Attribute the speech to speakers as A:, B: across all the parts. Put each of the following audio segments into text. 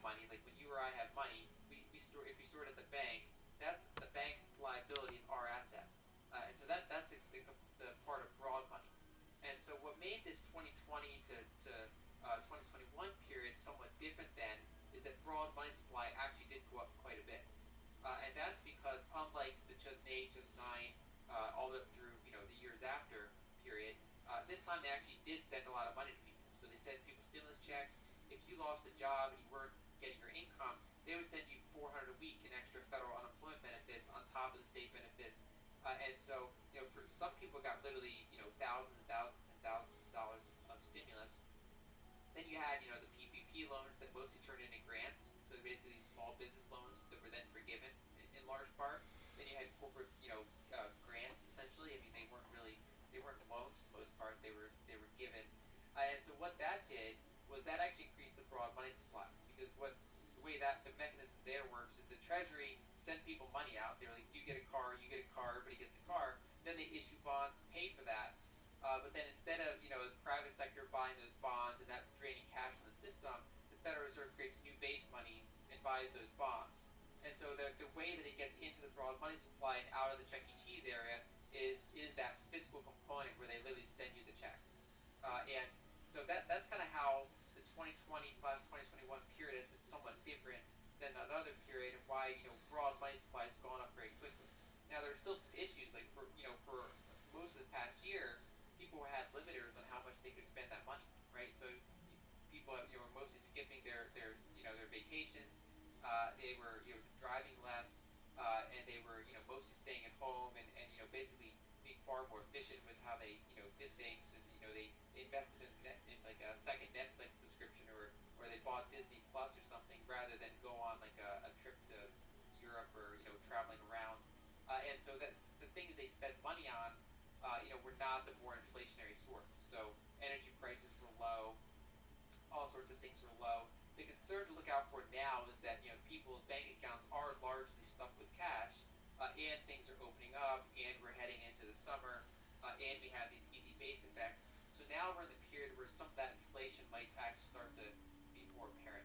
A: money, like when you or I have money, we store if we store it at the bank, that's the bank's liability and our asset. And so that's the part of broad money. And so what made this 2020 to 2021 period somewhat different then is that broad money supply actually did go up quite a bit. And that's because unlike the 2008, 2009, all the way up through the years after period, this time they actually did send a lot of money to people. So they sent people stimulus checks. If you lost a job and you weren't getting your income, they would send you 400 a week in extra federal unemployment benefits on top of the state benefits. And so for some people, it got literally thousands and thousands and thousands of dollars of stimulus. Then you had, the PPP loans that mostly turned into grants. So basically small business loans that were then forgiven in large part. Then you had corporate, grants essentially. I mean, they weren't loans for the most part. They were given. And so what that did was that actually increased the broad money supply because the way that the mechanism there works is the Treasury sent people money out. They were like, you get a car, everybody gets a car. Then they issue bonds to pay for that. But then instead of the private sector buying those bonds and that draining cash from the system, the Federal Reserve creates new base money and buys those bonds. And so the way that it gets into the broad money supply and out of the Chuck E. Cheese area is that fiscal component where they literally send you the check. And so that's kind of how the 2020/2021 period has been somewhat different than another period, and why broad money supply has gone up very quickly. Now there's still some issues, like for most of the past year, people had limiters on how much they could spend that money, right? So people were mostly skipping their vacations. They were driving less, and they were mostly staying at home and basically being far more efficient with how they did things. And they invested in like a second Netflix subscription, or they bought Disney Plus or something, rather than go on like a trip to Europe, or traveling around. And so that the things they spent money on, were not the more inflationary sort. So energy prices were low, all sorts of things were low. The concern to look out for now is that people's bank accounts are largely stuffed with cash, and things are opening up, and we're heading into the summer, and we have these easy base effects. So now we're in the period where some of that inflation might actually start to be more apparent.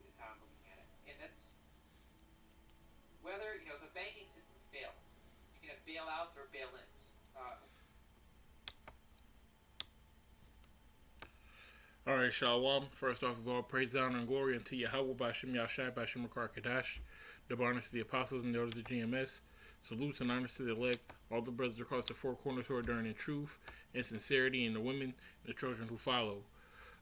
A: Is how I'm looking at it, and that's whether if the banking system fails, you can have bailouts or bail-ins.
B: All right, Shalom. First off of all, praise, honor, and glory unto Yahweh Bashem Yashai Bashem Makar Kadash, the honors to the apostles and the elders of GMS. Salutes and honors to the elect, all the brothers across the four corners who are enduring in truth and sincerity, and the women and the children who follow.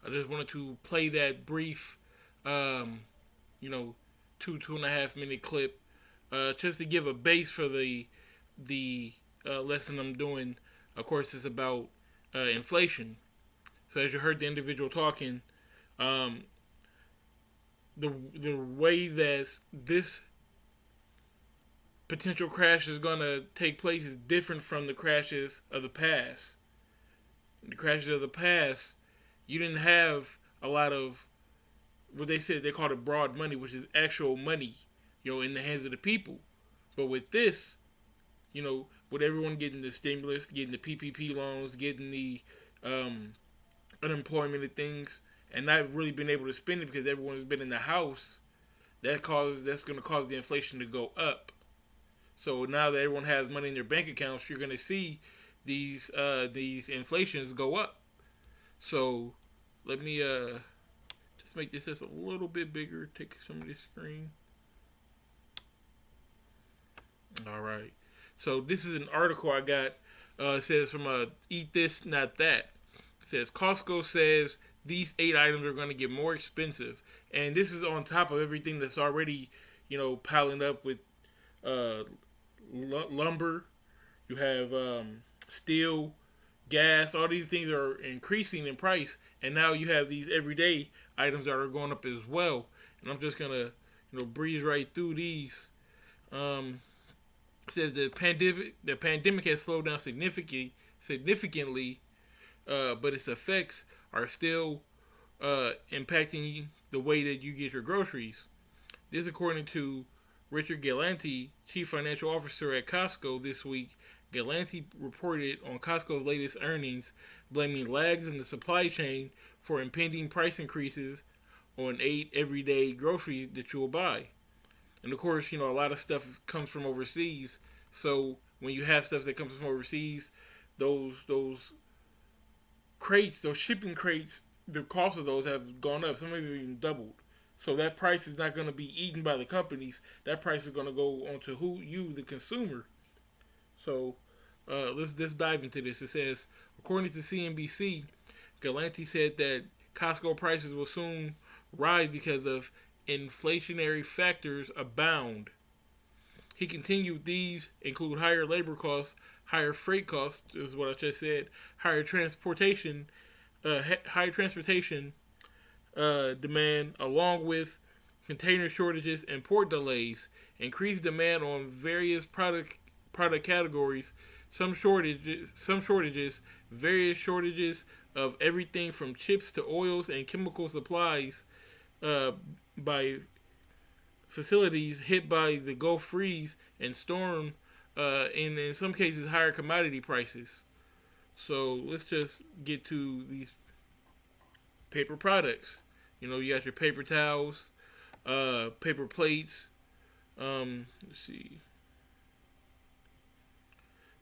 B: I just wanted to play that brief, you know, 2.5 minute clip, just to give a base for the lesson I'm doing. Of course, it's about inflation. So as you heard the individual talking, um, the way that this potential crash is going to take place is different from the crashes of the past. The crashes of the past, you didn't have a lot of what they said they called it broad money, which is actual money, in the hands of the people. But with this, with everyone getting the stimulus, getting the PPP loans, getting the unemployment and things, and not really being able to spend it because everyone's been in the house, that's going to cause the inflation to go up. So now that everyone has money in their bank accounts, you're going to see these inflations go up. So let me just make this just a little bit bigger. Take some of this screen. All right. So this is an article I got. It says from Eat This Not That. It says Costco says these 8 items are going to get more expensive, and this is on top of everything that's already piling up with uh, lumber. You have steel, gas. All these things are increasing in price, and now you have these everyday items that are going up as well. And I'm just gonna breeze right through these. It says the pandemic has slowed down significantly, but its effects are still impacting the way that you get your groceries. This, according to Richard Galanti, Chief Financial Officer at Costco, this week. Galanti reported on Costco's latest earnings, blaming lags in the supply chain for impending price increases on 8 everyday groceries that you'll buy. And of course, a lot of stuff comes from overseas. So when you have stuff that comes from overseas, those crates, those shipping crates, the cost of those have gone up. Some of them even doubled. So that price is not going to be eaten by the companies. That price is going to go onto you, the consumer. So let's dive into this. It says, according to CNBC, Galanti said that Costco prices will soon rise because of inflationary factors abound. He continued, these include higher labor costs, higher freight costs, is what I just said, higher transportation demand, along with container shortages and port delays, increased demand on various product categories, some shortages, various shortages of everything from chips to oils and chemical supplies by facilities hit by the Gulf freeze and storm, and in some cases higher commodity prices. So let's just get to these paper products. You got your paper towels, paper plates. Let's see.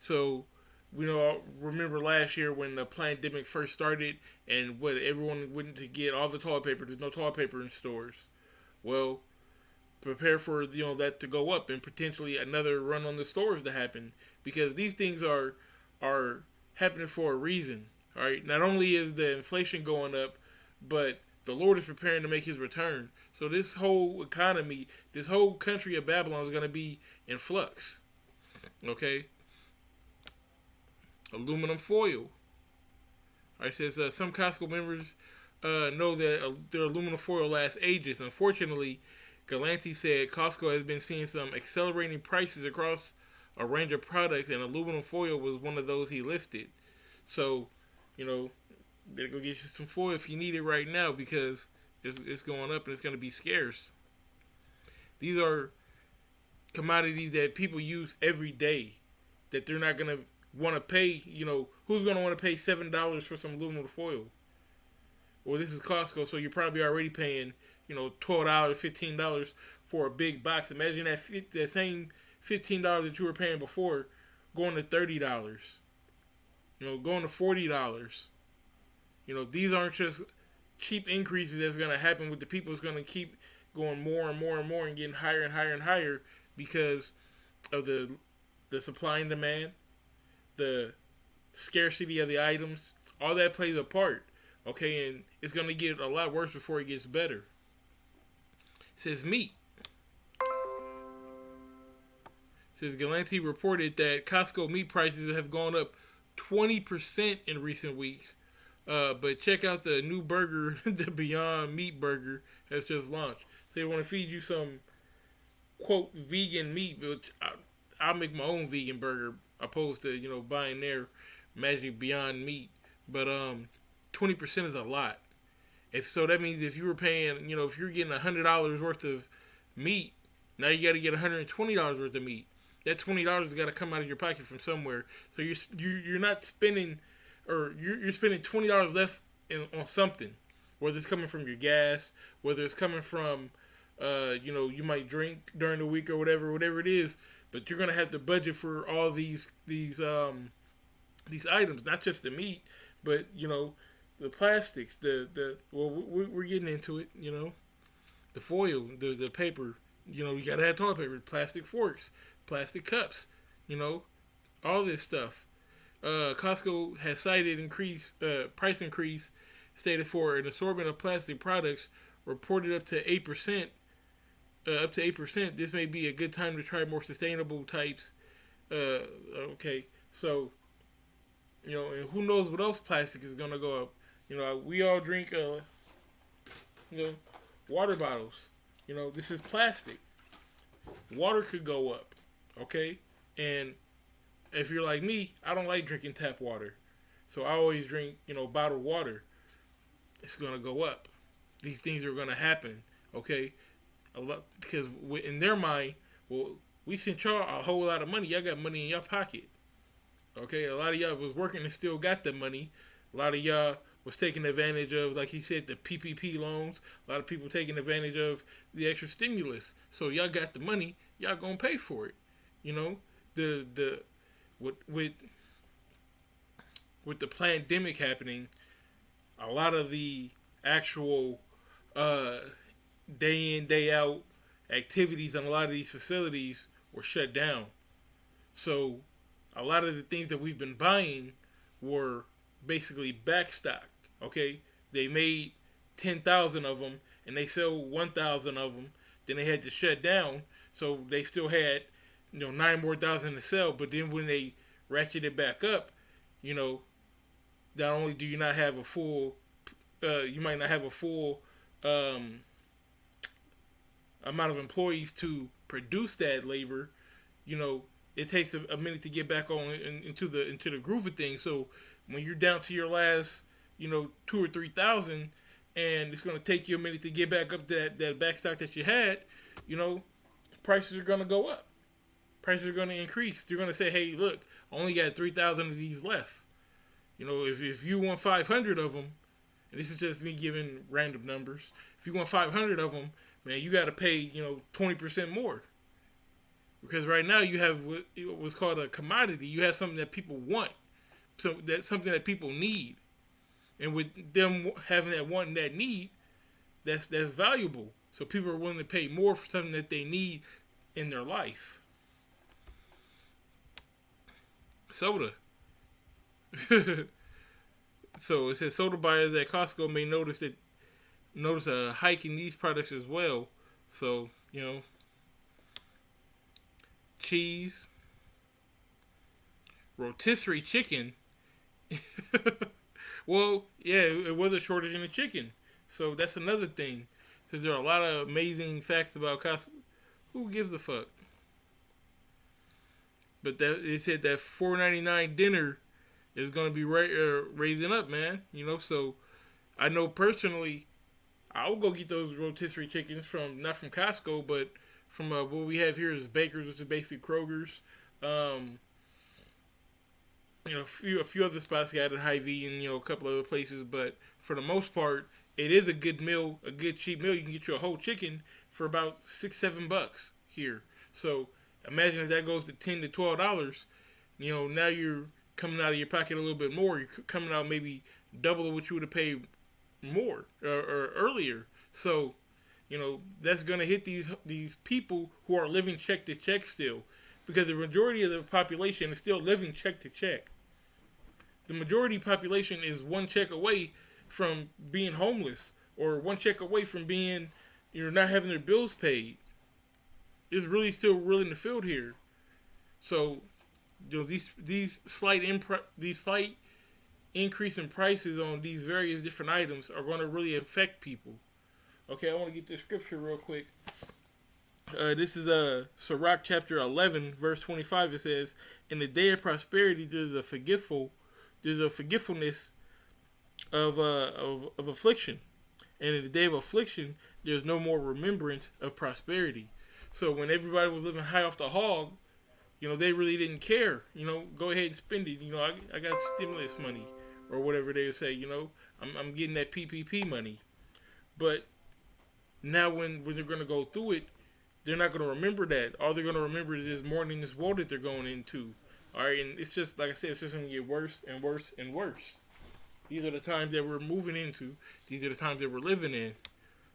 B: So, remember last year when the pandemic first started and everyone went to get all the toilet paper. There's no toilet paper in stores. Well, prepare for that to go up and potentially another run on the stores to happen, because these things are happening for a reason. All right. Not only is the inflation going up, but the Lord is preparing to make His return. So this whole economy, this whole country of Babylon is going to be in flux. Okay. Aluminum foil. All right, it says some Costco members know that their aluminum foil lasts ages. Unfortunately, Galanti said Costco has been seeing some accelerating prices across a range of products, and aluminum foil was one of those he listed. So, better go get you some foil if you need it right now, because it's going up and it's going to be scarce. These are commodities that people use every day that they're not going to want to pay. Who's going to want to pay $7 for some aluminum foil? Well, this is Costco, so you're probably already paying, $12, $15 for a big box. Imagine that same $15 that you were paying before going to $30, going to $40. These aren't just cheap increases that's going to happen with the people. It's going to keep going more and more and more and getting higher and higher and higher because of the supply and demand, the scarcity of the items. All that plays a part. Okay, and it's going to get a lot worse before it gets better. It says meat. It says Galanti reported that Costco meat prices have gone up 20% in recent weeks. But check out the new burger, the Beyond Meat burger has just launched. They want to feed you some, quote, vegan meat, which I'll make my own vegan burger opposed to, buying their magic Beyond Meat. But 20% is a lot. So that means if you were paying, if you're getting $100 worth of meat, now you got to get $120 worth of meat. That $20 has got to come out of your pocket from somewhere. So you're not spending, or you're spending $20 less on something, whether it's coming from your gas, whether it's coming from, you might drink during the week or whatever it is. But you're gonna have to budget for all these items, not just the meat, but the plastics, we're getting into it, the foil, the paper, you gotta have toilet paper, plastic forks, plastic cups, all this stuff. Costco has cited price increase stated for an assortment of plastic products reported up to 8%. This may be a good time to try more sustainable types. Okay, so and who knows what else plastic is gonna go up. We all drink water bottles. This is plastic. Water could go up. Okay, and if you're like me, I don't like drinking tap water, so I always drink bottled water. It's gonna go up. These things are gonna happen. Okay. A lot, because in their mind, well, we sent y'all a whole lot of money. Y'all got money in your pocket. Okay, a lot of y'all was working and still got the money. A lot of y'all was taking advantage of, like he said, the PPP loans. A lot of people taking advantage of the extra stimulus. So y'all got the money, y'all gonna pay for it. You know, the with the pandemic happening, a lot of the actual day in day out activities on a lot of these facilities were shut down. So a lot of the things that we've been buying were basically backstock. Okay, they made 10,000 of them and they sell 1,000 of them. Then they had to shut down, so they still had 9 more thousand to sell. But then when they ratchet it back up, you know, not only do you not have a full, you might not have a full amount of employees to produce that labor. It takes a minute to get back on into the groove of things. So when you're down to your last, 2 or 3,000, and it's going to take you a minute to get back up to that backstock that you had, prices are going to go up. Prices are going to increase. They're going to say, hey, look, I only got 3,000 of these left. If you want 500 of them, and this is just me giving random numbers, if you want 500 of them, man, you got to pay, 20% more. Because right now you have what's called a commodity. You have something that people want. So that's something that people need. And with them having that want and that need, that's valuable. So people are willing to pay more for something that they need in their life. Soda. So it says soda buyers at Costco may notice a hike in these products as well. So, cheese, rotisserie chicken. Well, yeah, it was a shortage in the chicken. So that's another thing. Because there are a lot of amazing facts about Costco. Who gives a fuck? But they said that $4.99 dinner is going to be raising up, man. So I know personally, I'll go get those rotisserie chickens not from Costco, but from what we have here is Baker's, which is basically Kroger's. A few other spots got at Hy-Vee and a couple other places, but for the most part, it is a good meal, a good cheap meal. You can get you a whole chicken for about $6-7 here. So imagine if that goes to $10 to $12. Now you're coming out of your pocket a little bit more. You're coming out maybe double what you would have paid more or earlier. So, that's gonna hit these people who are living check to check still, because the majority of the population is still living check to check. The majority population is one check away from being homeless, or one check away from being, not having their bills paid. It's really still real in the field here. So, these slight increase in prices on these various different items are going to really affect people. Okay, I want to get this scripture real quick. This is Sirach chapter 11, verse 25. It says, "In the day of prosperity, there's a forgetfulness of affliction, and in the day of affliction, there's no more remembrance of prosperity." So when everybody was living high off the hog, they really didn't care. Go ahead and spend it. I got stimulus money, or whatever they would say. I'm getting that PPP money. But now when they're going to go through it, they're not going to remember that. All they're going to remember is this mourning, this woe that they're going into. All right, and it's just, like I said, it's just going to get worse and worse and worse. These are the times that we're moving into. These are the times that we're living in.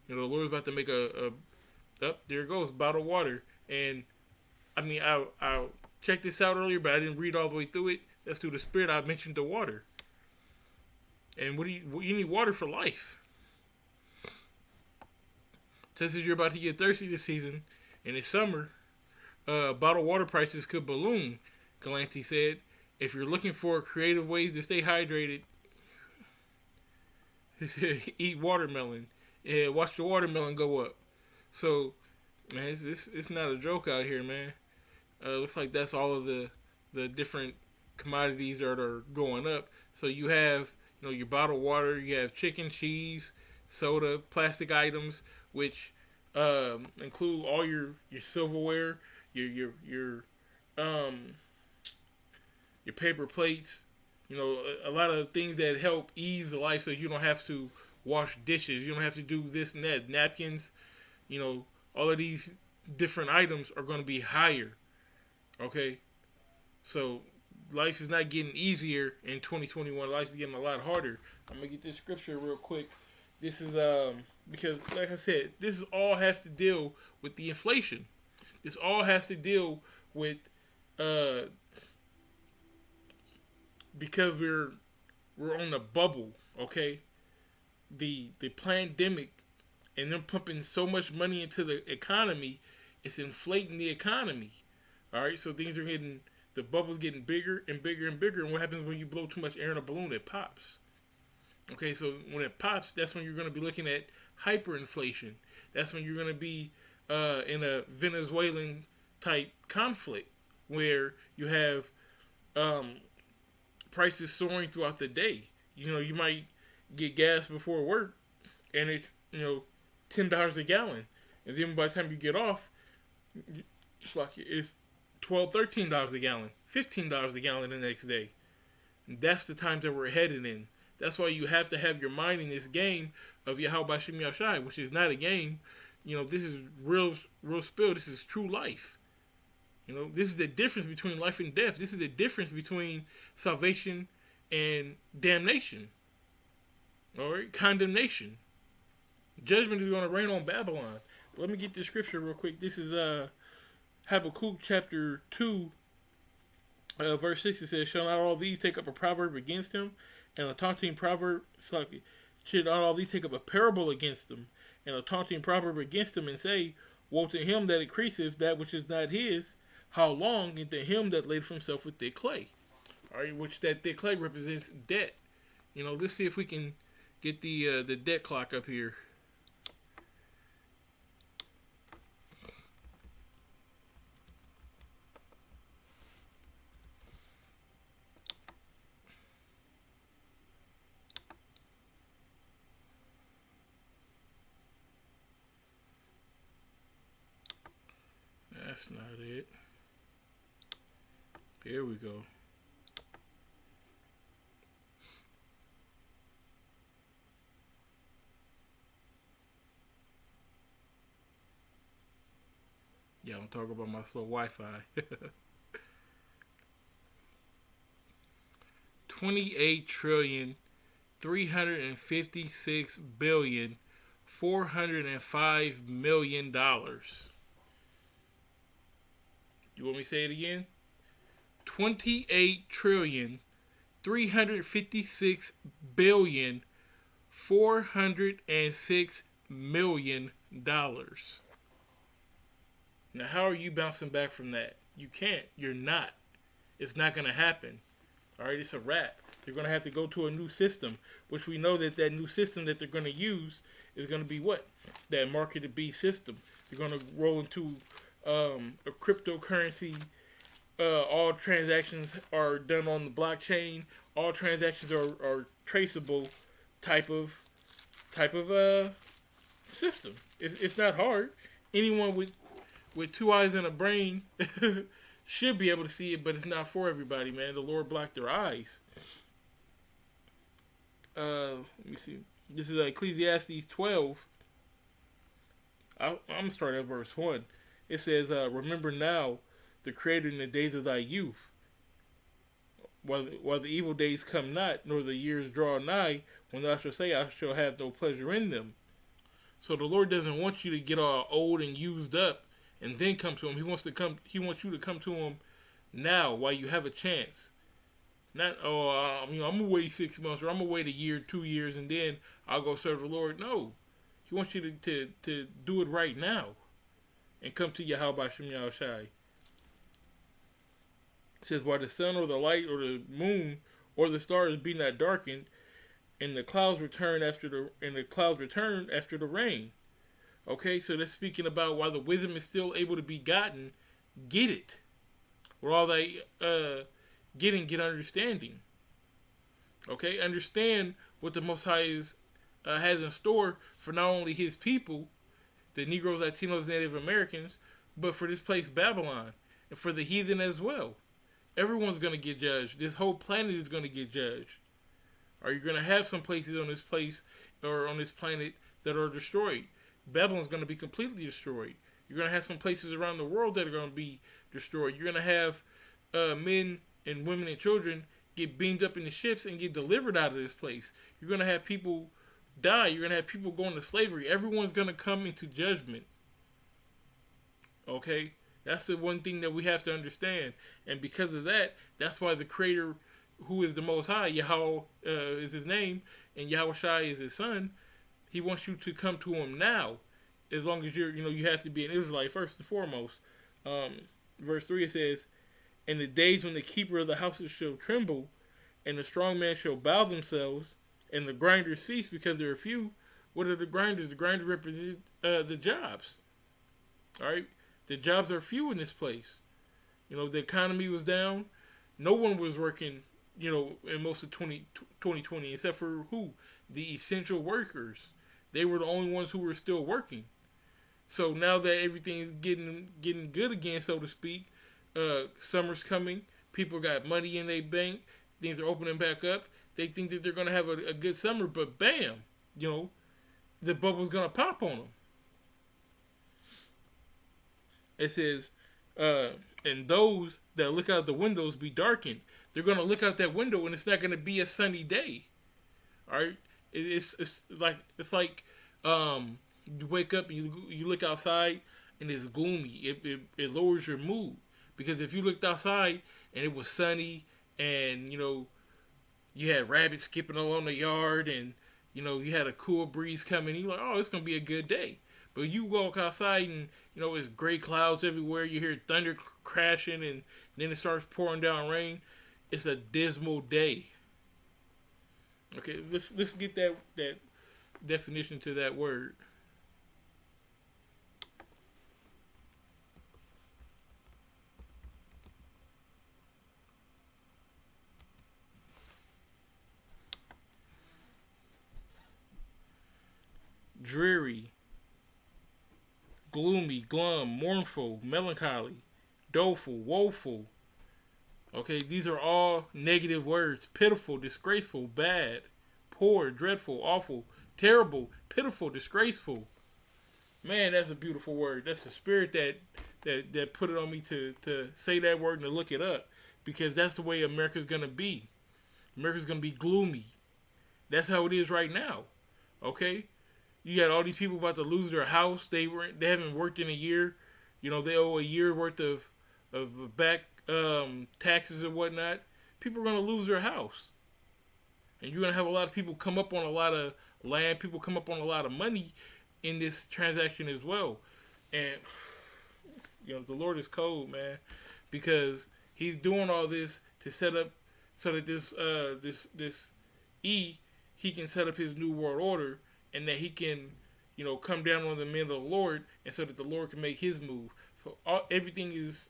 B: The Lord's about to make there it goes, bottled water. And I mean, I checked this out earlier, but I didn't read all the way through it. That's through the Spirit. I mentioned the water. And you need water for life. Just as you're about to get thirsty this season, and it's summer, bottled water prices could balloon, Galanti said. If you're looking for creative ways to stay hydrated, eat watermelon. Yeah, watch the watermelon go up. So, man, it's not a joke out here, man. Looks like that's all of the different commodities that are going up. So you have, your bottled water, you have chicken, cheese, soda, plastic items, which include all your silverware, your paper plates, You know, a lot of things that help ease the life, so you don't have to wash dishes, you don't have to do this and that, napkins. You know, all of these different items are going to be higher. Okay, so life is not getting easier in 2021. Life is getting a lot harder. I'm gonna get this scripture real quick. This is because, like I said, this is all has to deal with the inflation. This all has to deal with because we're on a bubble. Okay, the pandemic and them pumping so much money into the economy, it's inflating the economy. All right, so things are getting, the bubble's getting bigger and bigger and bigger. And what happens when you blow too much air in a balloon? It pops. Okay, so when it pops, that's when you're going to be looking at hyperinflation. That's when you're going to be in a Venezuelan type conflict where you have prices soaring throughout the day. You know, you might get gas before work, and it's, you know, $10 a gallon, and then by the time you get off, it's like it's $12, $13 a gallon, $15 a gallon the next day. And that's the times that we're headed in. That's why you have to have your mind in this game of Yahweh Shem Yahshai, which is not a game. You know, this is real spill. This is true life. You know, this is the difference between life and death. This is the difference between salvation and damnation. All right, condemnation. Judgment is going to rain on Babylon. Let me get this scripture real quick. This is Habakkuk chapter 2, verse 6. It says, "Shall not all these take up a proverb against him, and a taunting proverb? Should not all these take up a parable against him, and a taunting proverb against him, and say, Woe to him that increaseth that which is not his. How long? And to him that laid for himself with thick clay." All right, which that thick clay represents debt. You know, let's see if we can get the debt clock up here. That's not it. Here we go. Yeah, I'm talking about my slow Wi-Fi. 28,356,405,000,000. You want me to say it again? 28,356,406,000,000. Now, how are you bouncing back from that? You can't. You're not. It's not going to happen. All right, it's a wrap. They're going to have to go to a new system, which we know that new system that they're going to use is going to be what? That market beast system. They're going to roll into a cryptocurrency. All transactions are done on the blockchain. All transactions are traceable type of system. It's not hard. Anyone with two eyes and a brain should be able to see it, but it's not for everybody, man. The Lord blocked their eyes. Let me see. This is Ecclesiastes 12. I'm going to start at verse 1. It says, "Remember now the Creator in the days of thy youth, while the evil days come not, nor the years draw nigh, when thou shalt say, I shall have no pleasure in them." So the Lord doesn't want you to get all old and used up and then come to him. He wants you to come to him now while you have a chance. Not, I'm gonna wait 6 months, or I'm gonna wait a year, 2 years, and then I'll go serve the Lord. No, He wants you to do it right now and come to Yahweh Shem Yahushai. It says, "While the sun or the light or the moon or the stars be not darkened, and the clouds return after the rain." Okay, so that's speaking about while the wisdom is still able to be gotten, get it. With all that get understanding. Okay, understand what the Most High has in store for not only His people, the Negroes, Latinos, Native Americans, but for this place Babylon and for the heathen as well. Everyone's going to get judged. This whole planet is going to get judged. Are you going to have some places on this place or on this planet that are destroyed? Babylon's going to be completely destroyed. You're going to have some places around the world that are going to be destroyed. You're going to have men and women and children get beamed up in the ships and get delivered out of this place. You're going to have people die. You're going to have people going to slavery. Everyone's going to come into judgment. Okay? That's the one thing that we have to understand. And because of that, that's why the Creator, who is the Most High, Yahweh is his name, and Yahweh Shai is his son, he wants you to come to him now. As long as you have to be an Israelite first and foremost. Verse 3, it says, "In the days when the keeper of the houses shall tremble, and the strong man shall bow themselves, and the grinders cease because there are few." What are the grinders? The grinders represent the jobs. All right? The jobs are few in this place. The economy was down. No one was working, in most of 2020, except for who? The essential workers. They were the only ones who were still working. So now that everything is getting good again, so to speak, summer's coming. People got money in their bank. Things are opening back up. They think that they're going to have a good summer, but bam, the bubble's going to pop on them. It says, and those that look out the windows be darkened. They're going to look out that window and it's not going to be a sunny day. All right? It's like you wake up and you look outside and it's gloomy. It lowers your mood. Because if you looked outside and it was sunny and, you had rabbits skipping along the yard and, you had a cool breeze coming, you're like, oh, it's going to be a good day. But you walk outside and, it's gray clouds everywhere. You hear thunder crashing and then it starts pouring down rain. It's a dismal day. Okay, let's get that definition to that word. Dreary, gloomy, glum, mournful, melancholy, doleful, woeful. Okay, these are all negative words. Pitiful, disgraceful, bad, poor, dreadful, awful, terrible, pitiful, disgraceful. Man, that's a beautiful word. That's the spirit that put it on me to say that word and to look it up. Because that's the way America's going to be. America's going to be gloomy. That's how it is right now. Okay? You got all these people about to lose their house. They haven't worked in a year. They owe a year worth of back taxes and whatnot. People are going to lose their house. And you're going to have a lot of people come up on a lot of land. People come up on a lot of money in this transaction as well. And, the Lord is cold, man. Because he's doing all this to set up so that this he can set up his new world order. And that he can, come down on the men of the Lord, and so that the Lord can make his move. So everything is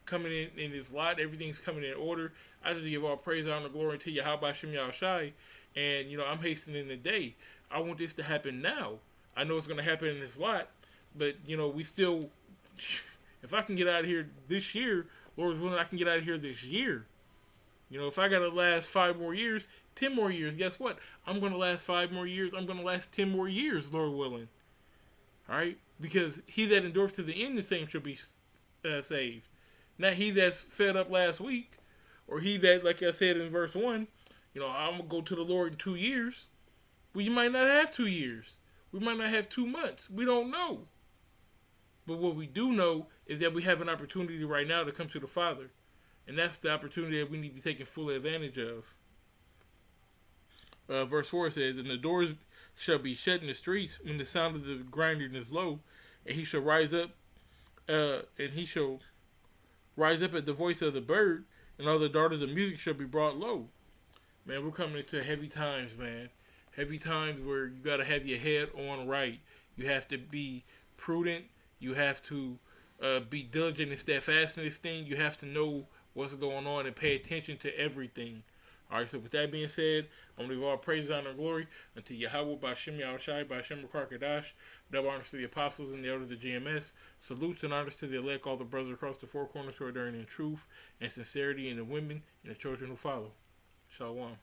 B: coming in his lot. Everything's coming in order. I just give all praise, honor, glory to Yahweh Shem Yahushai. And, I'm hastening the day. I want this to happen now. I know it's going to happen in this lot. But, we still, if I can get out of here this year, Lord's willing, I can get out of here this year. If I got to last 5 more years, 10 more years, guess what? I'm going to last 5 more years. I'm going to last 10 more years, Lord willing. All right? Because he that endures to the end, the same shall be saved. Not he that's fed up last week, or he that, like I said in verse 1, I'm going to go to the Lord in 2 years. Well, you might not have 2 years. We might not have 2 months. We don't know. But what we do know is that we have an opportunity right now to come to the Father. And that's the opportunity that we need to be taking full advantage of. Verse 4 says, "And the doors shall be shut in the streets when the sound of the grinding is low, and he shall rise up at the voice of the bird, and all the daughters of music shall be brought low." Man, we're coming into heavy times, man. Heavy times where you got to have your head on right. You have to be prudent. You have to be diligent and steadfast in this thing. You have to know what's going on and pay attention to everything. Alright, so with that being said, I'm going to give all praise, honor, and glory unto Yahweh, Bashem Yahushai, Bashem Rakar double honors to the apostles and the elders of the GMS. Salutes and honors to the elect, all the brothers across the four corners who are adhering in truth and sincerity, and the women and the children who follow. Shalom.